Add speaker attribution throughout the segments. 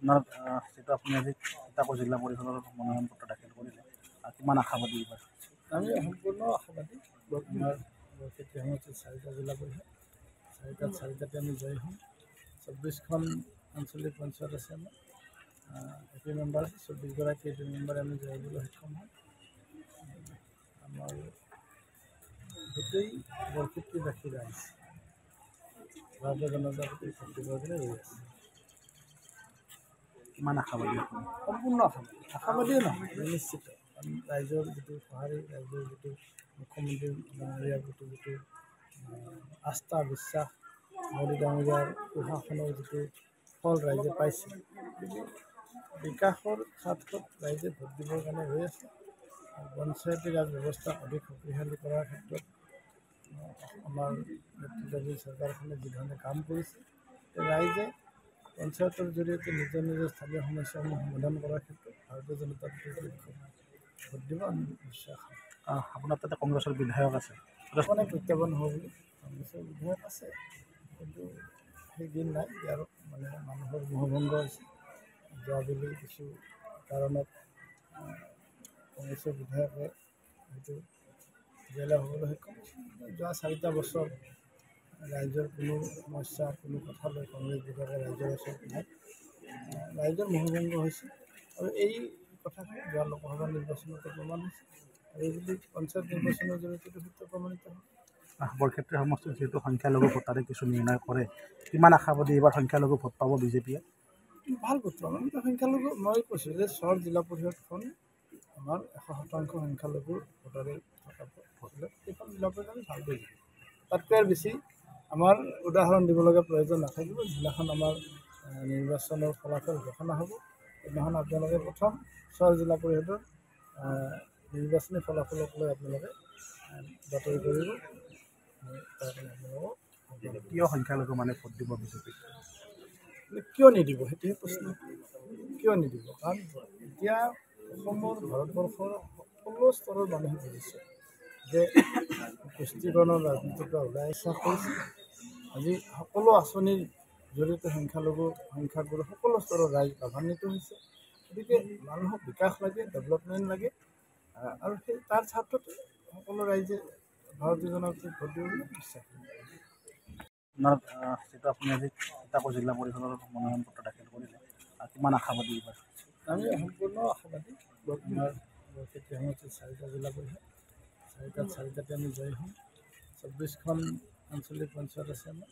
Speaker 1: আপোনাৰ যেটা আপুনি আজি তিতাবৰ জিলা পৰিষদৰ মনোনয়ন পত্ৰ দাখিল কৰিলে কিমান আশাবাদী এইবাৰ?
Speaker 2: আমি সম্পূৰ্ণ আশাবাদী। আমাৰ কেতিয়া সমষ্টিত 4টা জিলা পৰিষদ, চাৰিটাতে আমি জয়ী হ'ম। 24খন আঞ্চলিক পঞ্চায়ত আছে আমাৰ, এপি মেম্বাৰ আছে, 24গৰাকী এপি মেম্বাৰে আমি জয়ী হ'বলৈ সক্ষম হ'ম। আমাৰ গোটেই বৰক্ষেত্ৰীবাসী ৰাইজ ভাৰতীয় জনতা পাৰ্টীৰ ভোট দিবৰ কাৰণে ৰৈ আছে।
Speaker 1: কিমান আশাবাদী আপুনি?
Speaker 2: সম্পূৰ্ণ আশাবাদীয়ে নহয়, নিশ্চিত। ৰাইজৰ যিটো সঁহাৰি, ৰাইজৰ যিটো মুখ্যমন্ত্ৰী ডাঙৰীয়াৰ প্ৰতি যিটো আস্থা বিশ্বাস, মোদী ডাঙৰীয়াৰ সুশাসনৰ যিটো ফল ৰাইজে পাইছে, গতিকে বিকাশৰ স্বাৰ্থত ৰাইজে ভোট দিবৰ কাৰণে ৰৈ আছে। পঞ্চায়তী ৰাজ ব্যৱস্থা অধিক শক্তিশালী কৰাৰ ক্ষেত্ৰত আমাৰ নেতৃত্বাধীন চৰকাৰখনে যিধৰণে কাম কৰিছে, ৰাইজে পঞ্চায়তৰ জৰিয়তে নিজৰ নিজৰ স্থানীয় সমস্যাসমূহ সমাধান কৰাৰ ক্ষেত্ৰত ভাৰতীয় জনতা পাৰ্টীৰ ভোট দিব আমি নিশ্চয় আশা।
Speaker 1: আপোনাৰ তাতে কংগ্ৰেছৰ বিধায়ক আছে,
Speaker 2: মানে প্ৰত্যাহ্বান হ'ব বুলি কংগ্ৰেছৰ বিধায়ক আছে, কিন্তু সেই দিন নাই। ইয়াৰ মানে মানুহৰ মোহভংগ হৈছে। যোৱাবেলি কিছু কাৰণত কংগ্ৰেছৰ বিধায়কে হয়তো জেলেৰ হ'বলৈ সক্ষম হৈছে। যোৱা 4টা বছৰ ৰাইজৰ কোনো সমস্যা, কোনো কথা লৈ কংগ্ৰেছ বিধায়কে ৰাইজৰ ওচৰত নাই। ৰাইজৰ মোহভংগ হৈছে আৰু এই কথাখিনি যোৱা লোকসভা নিৰ্বাচনতো প্ৰমাণ হৈছে আৰু এইবুলি পঞ্চায়ত নিৰ্বাচনৰ জৰিয়তে সত্য প্ৰমাণিত হ'ল।
Speaker 1: বৰক্ষেত্ৰী সমষ্টিত যিহেতু সংখ্যালঘু ভোটাৰে কিছু নিৰ্ণয় কৰে, কিমান আশাবাদী এইবাৰ সংখ্যালঘু ভোট পাব বিজেপিয়ে?
Speaker 2: ভাল ভোট পাম। সংখ্যালঘু মই কৈছোঁ যে চৰ জিলা পৰিষদখন আমাৰ 100% সংখ্যালঘুৰ ভোটাৰে থকা এইখন জিলা পৰিষদ আমি ভাল কৰিছোঁ। তাতকৈ আৰু বেছি আমাৰ উদাহৰণ দিবলগীয়া প্ৰয়োজন নাথাকিব। যিদিনাখন আমাৰ নিৰ্বাচনৰ ফলাফল ঘোষণা হ'ব, সেইদিনাখন আপোনালোকে প্ৰথম চৰ জিলা পৰিষদৰ নিৰ্বাচনী ফলাফলক লৈ আপোনালোকে বাতৰি কৰিব। তাৰ কাৰণে আপোনালোকক
Speaker 1: কিয় সংখ্যালঘু মানে ভোট দিব বিজেপিক?
Speaker 2: কিয় নিদিব সেইটোহে প্ৰশ্ন। কিয় নিদিব? কাৰণ এতিয়া অসমৰ ভাৰতবৰ্ষৰ সকলো স্তৰৰ মানুহে বুজিছে যে পুষ্টিকৰণৰ ৰাজনীতিৰ পৰা ওলাই ইচ্ছা কৰিছে। আজি সকলো আঁচনিৰ জৰিয়তে সংখ্যাগুৰু সকলো স্তৰৰ ৰাইজ লাভান্বিত হৈছে। গতিকে মানুহক বিকাশ লাগে, ডেভেলপমেণ্ট লাগে, আৰু সেই তাৰ স্বাৰ্থতে সকলো ৰাইজে ভাৰতীয় জনতা পাৰ্টীক ভোট দিব বুলি বিশ্বাস কৰে।
Speaker 1: আপোনাৰ যেটা আপুনি আজি তিতাবৰ জিলা পৰিষদৰ মনোনয়ন পত্ৰ দাখিল কৰিলে কিমান আশাবাদী এইবাৰ?
Speaker 2: আমি সম্পূৰ্ণ আশাবাদী। আমাৰ বৰক্ষেত্ৰী সমষ্টিত 4টা জিলা পৰিষদ, চাৰিটাতে আমি জয়ী হ'ম। 24খন আঞ্চলিক পঞ্চায়ত আছে আমাৰ,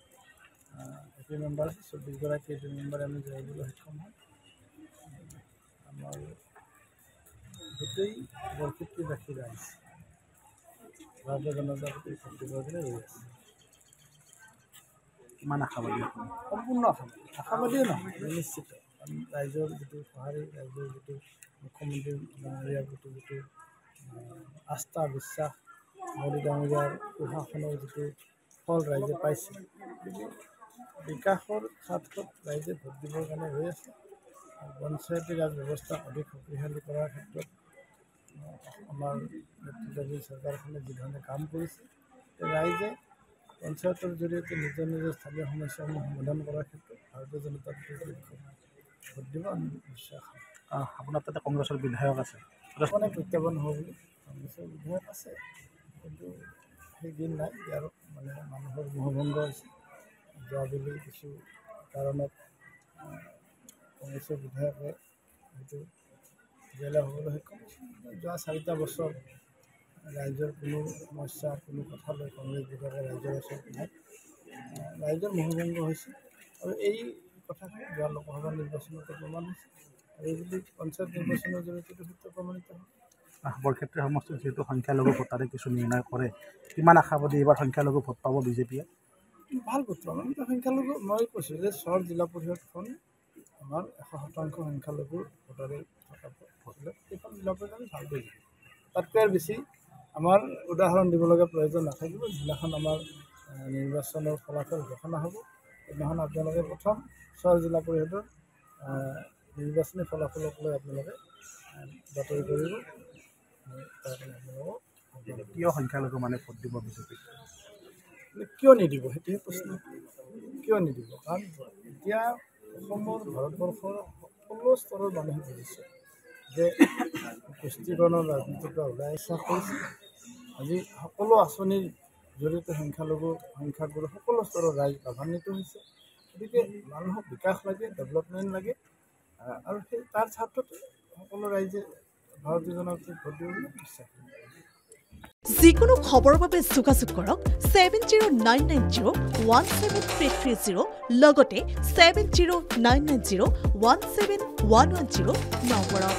Speaker 2: এপি মেম্বাৰ আছে, 24গৰাকী এপি মেম্বাৰে আমি জয়ী হ'বলৈ সক্ষম হ'ম। আমাৰ গোটেই বৰক্ষেত্ৰীবাসী ৰাইজ ভাৰতীয় জনতা পাৰ্টীৰ ভোট দিবৰ কাৰণে ৰৈ আছে।
Speaker 1: কিমান আশাবাদী আপুনি?
Speaker 2: সম্পূৰ্ণ আশাবাদীয়ে নহয়, নিশ্চিত। ৰাইজৰ যিটো সঁহাৰি, ৰাইজৰ যিটো মুখ্যমন্ত্ৰী ডাঙৰীয়াৰ প্ৰতি যিটো আস্থা বিশ্বাস, মোদী ডাঙৰীয়াৰ সুশাসনৰ যিটো ফল ৰাইজে পাইছে, গতিকে বিকাশৰ স্বাৰ্থত ৰাইজে ভোট দিবৰ কাৰণে ৰৈ আছে। পঞ্চায়তী ৰাজ ব্যৱস্থা অধিক শক্তিশালী কৰাৰ ক্ষেত্ৰত আমাৰ নেতৃত্বাধীন চৰকাৰখনে যিধৰণে কাম কৰিছে, ৰাইজে পঞ্চায়তৰ জৰিয়তে নিজৰ নিজৰ স্থানীয় সমস্যাসমূহ সমাধান কৰাৰ ক্ষেত্ৰত ভাৰতীয় জনতা পাৰ্টীৰ ভোট দিব আমি নিশ্চয় আশা।
Speaker 1: আপোনাৰ তাতে কংগ্ৰেছৰ বিধায়ক আছে,
Speaker 2: মানে প্ৰত্যাহ্বান হ'ব বুলি কংগ্ৰেছৰ বিধায়ক আছে, কিন্তু সেই দিন নাই। ইয়াৰ মানে মানুহৰ মোহভংগ হৈছে। যোৱাবেলি কিছু কাৰণত কংগ্ৰেছৰ বিধায়কে হয়তো জেলেৰ হ'বলৈ সক্ষম হৈছে। যোৱা 4টা বছৰ ৰাইজৰ কোনো সমস্যা, কোনো কথা লৈ কংগ্ৰেছ বিধায়কে ৰাইজৰ ওচৰত নাই। ৰাইজৰ মোহভংগ হৈছে আৰু এই কথাখিনি যোৱা লোকসভা নিৰ্বাচনতো প্ৰমাণ হৈছে আৰু এইবুলি পঞ্চায়ত নিৰ্বাচনৰ জৰিয়তে সত্য প্ৰমাণিত হ'ল।
Speaker 1: বৰক্ষেত্ৰী সমষ্টিত যিহেতু সংখ্যালঘু ভোটাৰে কিছু নিৰ্ণয় কৰে, কিমান আশাবাদী এইবাৰ সংখ্যালঘু ভোট পাব বিজেপিয়ে?
Speaker 2: ভাল ভোট পাম। সংখ্যালঘু মই কৈছোঁ যে চৰ জিলা পৰিষদখন আমাৰ 100% সংখ্যালঘুৰ ভোটাৰে থকা এইখন জিলা পৰিষদ আমি ভাল কৰিছোঁ। তাতকৈ আৰু বেছি আমাৰ উদাহৰণ দিবলগীয়া প্ৰয়োজন নাথাকিব। যিদিনাখন আমাৰ নিৰ্বাচনৰ ফলাফল ঘোষণা হ'ব, সেইদিনাখন আপোনালোকে প্ৰথম চৰ জিলা পৰিষদৰ নিৰ্বাচনী ফলাফলক লৈ আপোনালোকে বাতৰি কৰিব। তাৰ কাৰণে আপোনালোকক
Speaker 1: কিয় সংখ্যালঘু মানে ভোট দিব বিজেপিক?
Speaker 2: কিয় নিদিব সেইটোহে প্ৰশ্ন। কিয় নিদিব? কাৰণ এতিয়া অসমৰ ভাৰতবৰ্ষৰ সকলো সকলো স্তৰৰ মানুহে বুজিছে যে পুষ্টিকৰণৰ ৰাজনীতিৰ পৰা ওলাই ইচ্ছা কৰিছে। আজি সকলো আঁচনিৰ জৰিয়তে সংখ্যাগুৰু সকলো স্তৰৰ ৰাইজ লাভান্বিত হৈছে। গতিকে মানুহক বিকাশ লাগে, ডেভেলপমেণ্ট লাগে, আৰু সেই তাৰ স্বাৰ্থতে সকলো ৰাইজে ভাৰতীয় জনতা পাৰ্টীক ভোট দিব বুলি বিশ্বাস কৰে।
Speaker 3: যিকোনো খবৰৰ বাবে যোগাযোগ কৰক 7099017330 লগতে 7099017110 নম্বৰত।